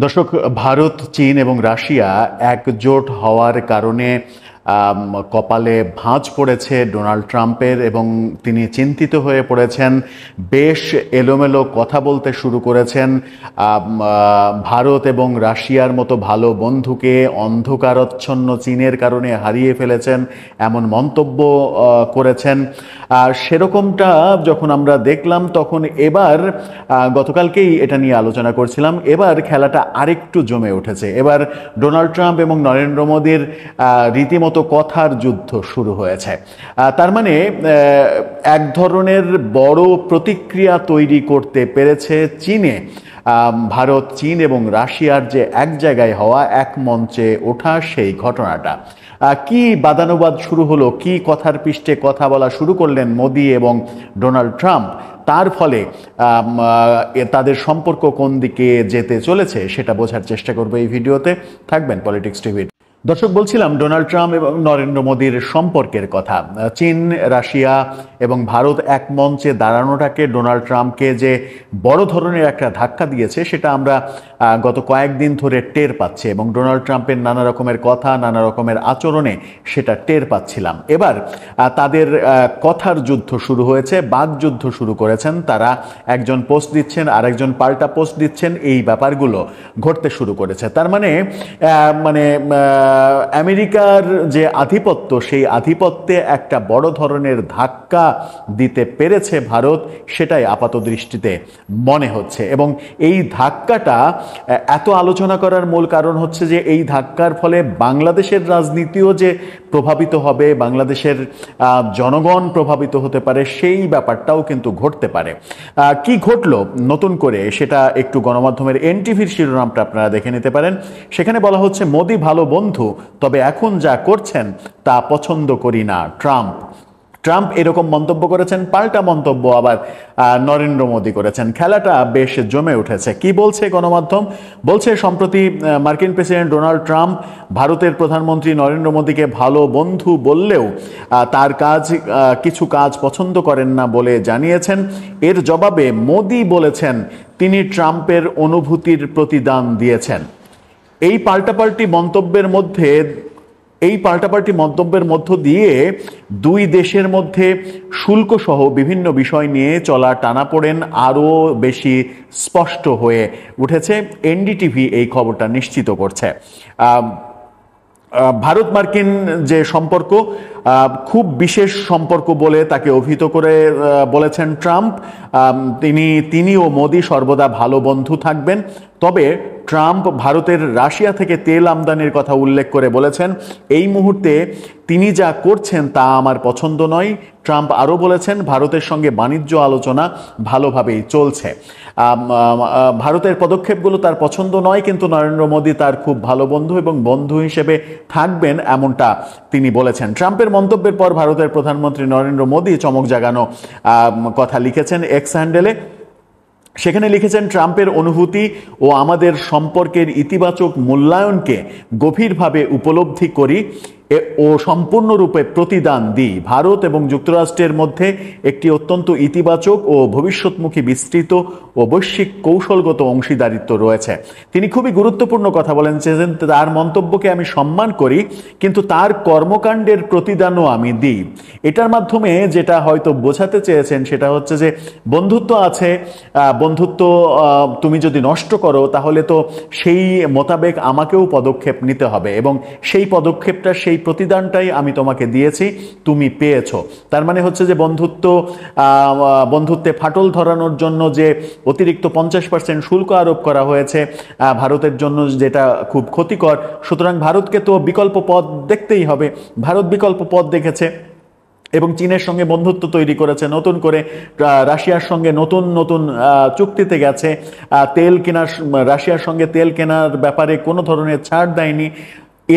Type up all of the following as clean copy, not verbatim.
দর্শক, ভারত, চীন এবং রাশিয়া একজোট হওয়ার কারণে কপালে ভাঁজ পড়েছে ডোনাল্ড ট্রাম্পের এবং তিনি চিন্তিত হয়ে পড়েছেন। বেশ এলোমেলো কথা বলতে শুরু করেছেন। ভারত এবং রাশিয়ার মতো ভালো বন্ধুকে অন্ধকারাচ্ছন্ন চীনের কারণে হারিয়ে ফেলেছেন এমন মন্তব্য করেছেন। সেরকমটা যখন আমরা দেখলাম তখন এবার গতকালকেই এটা নিয়ে আলোচনা করছিলাম, এবার খেলাটা আরেকটু জমে উঠেছে। এবার ডোনাল্ড ট্রাম্প এবং নরেন্দ্র মোদীর রীতিমতো কথার যুদ্ধ শুরু হয়েছে। তার মানে এক ধরনের বড় প্রতিক্রিয়া তৈরি করতে পেরেছে চীনে। ভারত, চীন এবং রাশিয়ার যে এক জায়গায় হওয়া, এক মঞ্চে ওঠা সেই ঘটনাটা কি বাদানুবাদ শুরু হলো, কি কথার পৃষ্ঠে কথা বলা শুরু করলেন মোদি এবং ডোনাল্ড ট্রাম্প, তার ফলে তাদের সম্পর্ক কোন দিকে যেতে চলেছে সেটা বোঝার চেষ্টা করবো এই ভিডিওতে। থাকবেন পলিটিক্স টিভির। দর্শক, বলছিলাম ডোনাল্ড ট্রাম্প এবং নরেন্দ্র মোদীর সম্পর্কের কথা। চীন, রাশিয়া এবং ভারত এক মঞ্চে দাঁড়ানোটাকে ডোনাল্ড ট্রাম্পকে যে বড় ধরনের একটা ধাক্কা দিয়েছে সেটা আমরা গত কয়েকদিন ধরে টের পাচ্ছি এবং ডোনাল্ড ট্রাম্পের নানা রকমের কথা, নানা রকমের আচরণে সেটা টের পাচ্ছিলাম। এবার তাদের কথার যুদ্ধ শুরু হয়েছে, বাকযুদ্ধ শুরু করেছেন তারা। একজন পোস্ট দিচ্ছেন, আরেকজন পাল্টা পোস্ট দিচ্ছেন, এই ব্যাপারগুলো ঘটতে শুরু করেছে। তার মানে আমেরিকার যে আধিপত্য, সেই আধিপত্যে একটা বড় ধরনের ধাক্কা দিতে পেরেছে ভারত, সেটাই আপাত দৃষ্টিতে মনে হচ্ছে। এবং এই ধাক্কাটা এত আলোচনা করার মূল কারণ হচ্ছে যে এই ধাক্কার ফলে বাংলাদেশের রাজনীতিও যে প্রভাবিত হবে, বাংলাদেশের জনগণ প্রভাবিত হতে পারে, সেই ব্যাপারটাও কিন্তু ঘটতে পারে। কি ঘটলো নতুন করে সেটা একটু গণমাধ্যমের এনটিভির শিরোনামটা আপনারা দেখে নিতে পারেন। সেখানে বলা হচ্ছে, মোদি ভালো বন্ধু, তবে এখন যা করছেন তা পছন্দ করি না ট্রাম্প এরকম মন্তব্য করেছেন। পাল্টা মন্তব্য আবার নরেন্দ্র মোদী করেছেন। খেলাটা বেশ জমে উঠেছে। কি বলছে গণমাধ্যম? বলছে, সম্প্রতি মার্কিন প্রেসিডেন্ট ডোনাল্ড ট্রাম্প ভারতের প্রধানমন্ত্রী নরেন্দ্র মোদীকে ভালো বন্ধু বললেও তার কিছু কাজ পছন্দ করেন না বলে জানিয়েছেন। এর জবাবে মোদী বলেছেন তিনি ট্রাম্পের অনুভূতির প্রতিদান দিয়েছেন। এই পাল্টাপাল্টি মন্তব্যের মধ্য দিয়ে দুই দেশের মধ্যে শুল্ক সহ বিভিন্ন বিষয় নিয়ে চলা টানাপোড়েন আরও বেশি স্পষ্ট হয়ে উঠেছে। এনডিটিভি এই খবরটা নিশ্চিত করছে। ভারত মার্কিন যে সম্পর্ক, খুব বিশেষ সম্পর্ক বলে তাকে অভিহিত করে বলেছেন ট্রাম্প। তিনি ও মোদি সর্বদা ভালো বন্ধু থাকবেন। তবে ট্রাম্প ভারতের রাশিয়া থেকে তেল আমদানির কথা উল্লেখ করে বলেছেন, এই মুহূর্তে তিনি যা করছেন তা আমার পছন্দ নয়। ট্রাম্প আরও বলেছেন, ভারতের সঙ্গে বাণিজ্য আলোচনা ভালোভাবেই চলছে। ভারতের পদক্ষেপগুলো তার পছন্দ নয়, কিন্তু নরেন্দ্র মোদী তার খুব ভালো বন্ধু এবং বন্ধু হিসেবে থাকবেন, এমনটা তিনি বলেছেন। ট্রাম্পের মন্তব্যের পর ভারতের প্রধানমন্ত্রী নরেন্দ্র মোদী চমক জাগানো কথা লিখেছেন এক্স হ্যান্ডেলে। সেখানে লিখেছেন, ট্রাম্পের অনুভূতি ও আমাদের সম্পর্কের ইতিবাচক মূল্যায়নকে গভীরভাবে উপলব্ধি করি ও সম্পূর্ণরূপে প্রতিদান দিই। ভারত এবং যুক্তরাষ্ট্রের মধ্যে একটি অত্যন্ত ইতিবাচক ও ভবিষ্যৎমুখী বিস্তৃত ও বৈশ্বিক কৌশলগত অংশীদারিত্ব রয়েছে। তিনি খুবই গুরুত্বপূর্ণ কথা বলেন যে তার মন্তব্যকে আমি সম্মান করি, কিন্তু তার কর্মকাণ্ডের প্রতিদানও আমি দিই। এটার মাধ্যমে যেটা হয়তো বোঝাতে চেয়েছেন সেটা হচ্ছে যে বন্ধুত্ব আছে, বন্ধুত্ব তুমি যদি নষ্ট করো তাহলে তো সেই মোতাবেক আমাকেও পদক্ষেপ নিতে হবে এবং সেই পদক্ষেপটা, সেই প্রতিদানটাই আমি তোমাকে দিয়েছি, তুমি পেয়েছো। তার মানে হচ্ছে যে বন্ধুত্বে ফাটল ধরানোর জন্য যে অতিরিক্ত 50% শুল্ক আরোপ করা হয়েছে ভারতের জন্য, যেটা খুব ক্ষতিকর। সুতরাং ভারতকে তো বিকল্প পথ দেখতেই হবে। ভারত বিকল্প পথ দেখেছে এবং চীনের সঙ্গে বন্ধুত্ব তৈরি করেছে নতুন করে, রাশিয়ার সঙ্গে নতুন নতুন চুক্তিতে গেছে। রাশিয়ার সঙ্গে তেল কেনার ব্যাপারে কোনো ধরনের ছাড় দেয়নি।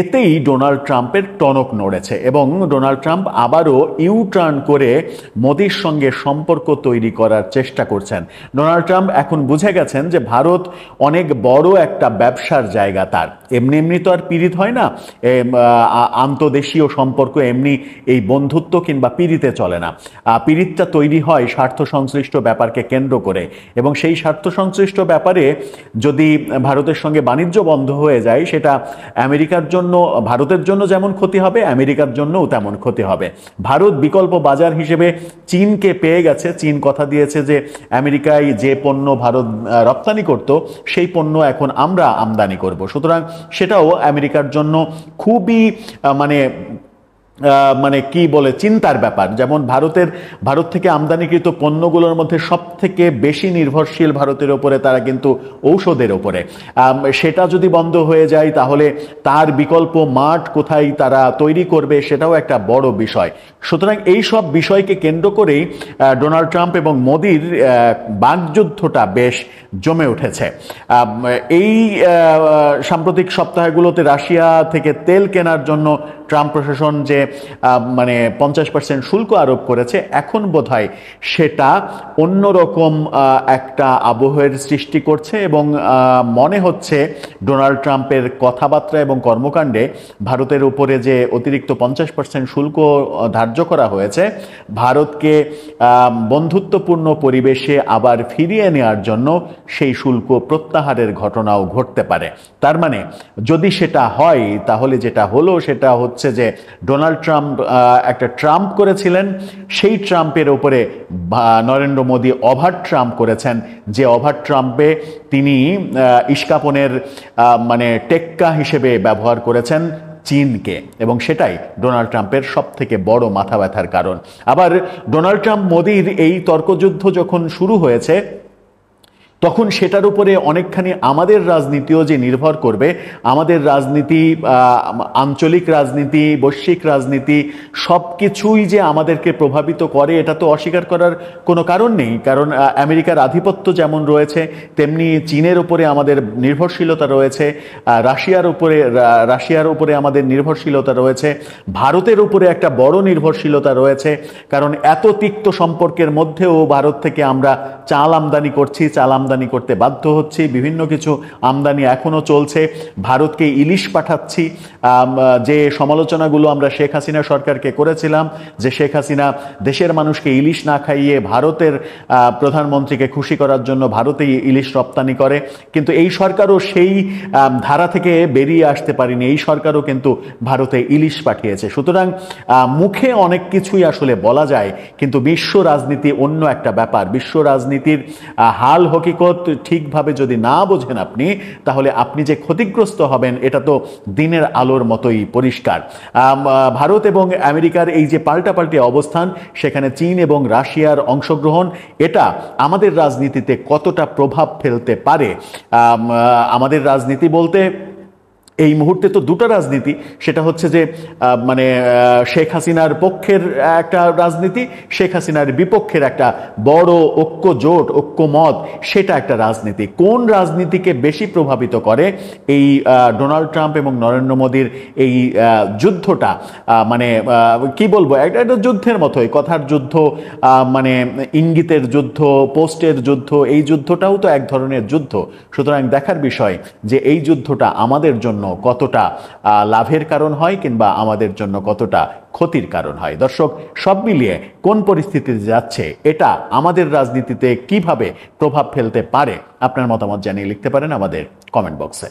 এতেই ডোনাল্ড ট্রাম্পের টনক নড়েছে এবং ডোনাল্ড ট্রাম্প আবারও ইউ টার্ন করে মোদির সঙ্গে সম্পর্ক তৈরি করার চেষ্টা করছেন। ডোনাল্ড ট্রাম্প এখন বুঝে গেছেন যে ভারত অনেক বড় একটা ব্যবসার জায়গা তার। এমনি এমনি তো আর পীড়িত হয় না, আন্তদেশীয় সম্পর্ক এমনি এই বন্ধুত্ব কিংবা পীড়িতে চলে না। পীড়িতটা তৈরি হয় স্বার্থ সংশ্লিষ্ট ব্যাপারকে কেন্দ্র করে, এবং সেই স্বার্থ সংশ্লিষ্ট ব্যাপারে যদি ভারতের সঙ্গে বাণিজ্য বন্ধ হয়ে যায়, সেটা আমেরিকার জন্য, ভারতের জন্য যেমন ক্ষতি হবে, আমেরিকার জন্যও তেমন ক্ষতি হবে। ভারত বিকল্প বাজার হিসেবে চীনকে পেয়ে গেছে। চীন কথা দিয়েছে যে আমেরিকায় যে পণ্য ভারত রপ্তানি করত সেই পণ্য এখন আমরা আমদানি করব। সুতরাং সেটাও আমেরিকার জন্য খুবই মানে কি বলে চিন্তার ব্যাপার। যেমন ভারত থেকে আমদানিকৃত পণ্যগুলোর মধ্যে সব থেকে বেশি নির্ভরশীল ভারতের ওপরে তারা কিন্তু ঔষধের ওপরে। সেটা যদি বন্ধ হয়ে যায় তাহলে তার বিকল্প মাঠ কোথায় তারা তৈরি করবে সেটাও একটা বড় বিষয়। সুতরাং এই সব বিষয়কে কেন্দ্র করেই ডোনাল্ড ট্রাম্প এবং মোদির বাকযুদ্ধটা বেশ জমে উঠেছে। এই সাম্প্রতিক সপ্তাহগুলোতে রাশিয়া থেকে তেল কেনার জন্য ট্রাম্প প্রশাসন যে 50% শুল্ক আরোপ করেছে, এখন বোধহয় সেটা অন্যরকম একটা আবহের সৃষ্টি করছে এবং মনে হচ্ছে ডোনাল্ড ট্রাম্পের কথাবার্তা এবং কর্মকাণ্ডে ভারতের উপরে যে অতিরিক্ত 50% শুল্ক ধার্য করা হয়েছে, ভারতকে বন্ধুত্বপূর্ণ পরিবেশে আবার ফিরিয়ে নেওয়ার জন্য সেই শুল্ক প্রত্যাহারের ঘটনাও ঘটতে পারে। তার মানে যদি সেটা হয় তাহলে যেটা হলো সেটা হচ্ছে যে ডোনাল্ড ট্রাম্প একটা ট্রাম্প করেছিলেন, সেই ট্রাম্পের উপরে নরেন্দ্র মোদী ওভার ট্রাম্প করেছেন, যে ওভার ট্রাম্পে তিনি ইস্কাপনের টেক্কা হিসেবে ব্যবহার করেছেন চীনকে, এবং সেটাই ডোনাল্ড ট্রাম্পের সব থেকে বড় মাথা ব্যথার কারণ। আবার ডোনাল্ড ট্রাম্প মোদির এই তর্কযুদ্ধ যখন শুরু হয়েছে তখন সেটার উপরে অনেকখানি আমাদের রাজনীতিও যে নির্ভর করবে। আমাদের রাজনীতি, আঞ্চলিক রাজনীতি, বৈশ্বিক রাজনীতি সব কিছুই যে আমাদেরকে প্রভাবিত করে এটা তো অস্বীকার করার কোনো কারণ নেই। কারণ আমেরিকার আধিপত্য যেমন রয়েছে তেমনি চীনের উপরে আমাদের নির্ভরশীলতা রয়েছে, রাশিয়ার উপরে আমাদের নির্ভরশীলতা রয়েছে, ভারতের উপরে একটা বড় নির্ভরশীলতা রয়েছে। কারণ এত তিক্ত সম্পর্কের মধ্যেও ভারত থেকে আমরা চাল আমদানি করছি, চাল আমদানি করতে বাধ্য হচ্ছি, বিভিন্ন কিছু আমদানি এখনো চলছে, ভারতকে ইলিশ পাঠাচ্ছি। যে সমালোচনাগুলো আমরা শেখ হাসিনা সরকারকে করেছিলাম যে শেখ হাসিনা দেশের মানুষকে ইলিশ না খাইয়ে ভারতের প্রধানমন্ত্রীকে খুশি করার জন্য ভারতেই ইলিশ রপ্তানি করে, কিন্তু এই সরকারও সেই ধারা থেকে বেরিয়ে আসতে পারেনি। এই সরকারও কিন্তু ভারতে ইলিশ পাঠিয়েছে। সুতরাং মুখে অনেক কিছুই আসলে বলা যায়, কিন্তু বিশ্ব রাজনীতি অন্য একটা ব্যাপার। বিশ্ব রাজনীতির হাল হকিকত ঠিকভাবে যদি না বোঝেন আপনি, তাহলে আপনি যে ক্ষতিগ্রস্ত হবেন এটা তো দিনের আলোর মতোই পরিষ্কার। ভারত এবং আমেরিকার এই যে পাল্টাপাল্টি অবস্থান, সেখানে চীন এবং রাশিয়ার অংশগ্রহণ, এটা আমাদের রাজনীতিতে কতটা প্রভাব ফেলতে পারে। আমাদের রাজনীতি বলতে এই মুহূর্তে তো দুটো রাজনীতি, সেটা হচ্ছে যে শেখ হাসিনার পক্ষের একটা রাজনীতি, শেখ হাসিনার বিপক্ষের একটা বড় ঐক্যজোট, ঐক্যমত, সেটা একটা রাজনীতি। কোন রাজনীতিকে বেশি প্রভাবিত করে এই ডোনাল্ড ট্রাম্প এবং নরেন্দ্র মোদীর এই যুদ্ধটা? কি বলবো, একটা যুদ্ধের মতোই, কথার যুদ্ধ, ইঙ্গিতের যুদ্ধ, পোস্টের যুদ্ধ। এই যুদ্ধটাও তো এক ধরনের যুদ্ধ। সুতরাং দেখার বিষয় যে এই যুদ্ধটা আমাদের জন্য কতটা লাভের কারণ হয় কিংবা আমাদের জন্য কতটা ক্ষতির কারণ হয়। দর্শক, সব মিলিয়ে কোন পরিস্থিতিতে যাচ্ছে এটা আমাদের রাজনীতিতে কিভাবে প্রভাব ফেলতে পারে, আপনার মতামত জানিয়ে লিখতে পারেন আমাদের কমেন্ট বক্সে।